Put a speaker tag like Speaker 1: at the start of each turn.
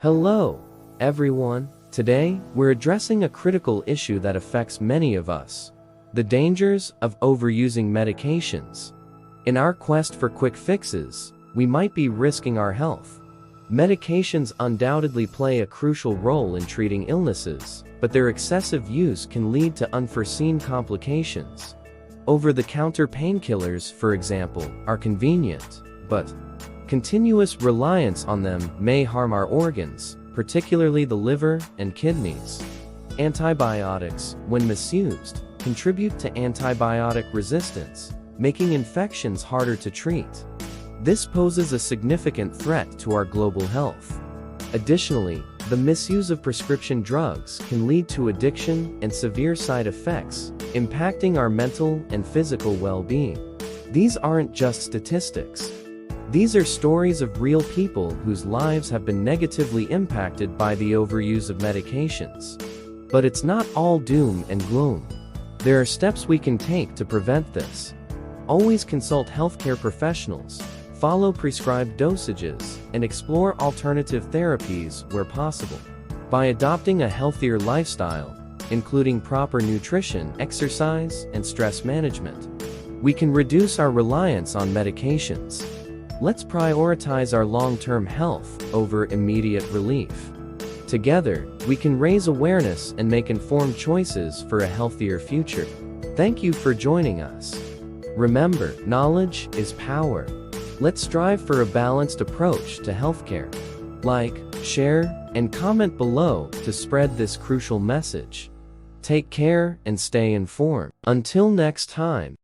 Speaker 1: Hello, everyone. Today, we're addressing a critical issue that affects many of us: the dangers of overusing medications. In our quest for quick fixes, we might be risking our health. Medications undoubtedly play a crucial role in treating illnesses, but their excessive use can lead to unforeseen complications. Over-the-counter painkillers, for example, are convenient, but continuous reliance on them may harm our organs, particularly the liver and kidneys. Antibiotics, when misused, contribute to antibiotic resistance, making infections harder to treat. This poses a significant threat to our global health. Additionally, the misuse of prescription drugs can lead to addiction and severe side effects, impacting our mental and physical well-being. These aren't just statistics. These are stories of real people whose lives have been negatively impacted by the overuse of medications. But it's not all doom and gloom. There are steps we can take to prevent this. Always consult healthcare professionals, follow prescribed dosages, and explore alternative therapies where possible. By adopting a healthier lifestyle, including proper nutrition, exercise, and stress management, we can reduce our reliance on medications. Let's prioritize our long-term health over immediate relief. Together, we can raise awareness and make informed choices for a healthier future. Thank you for joining us. Remember, knowledge is power. Let's strive for a balanced approach to healthcare. Like, share, and comment below to spread this crucial message. Take care and stay informed. Until next time.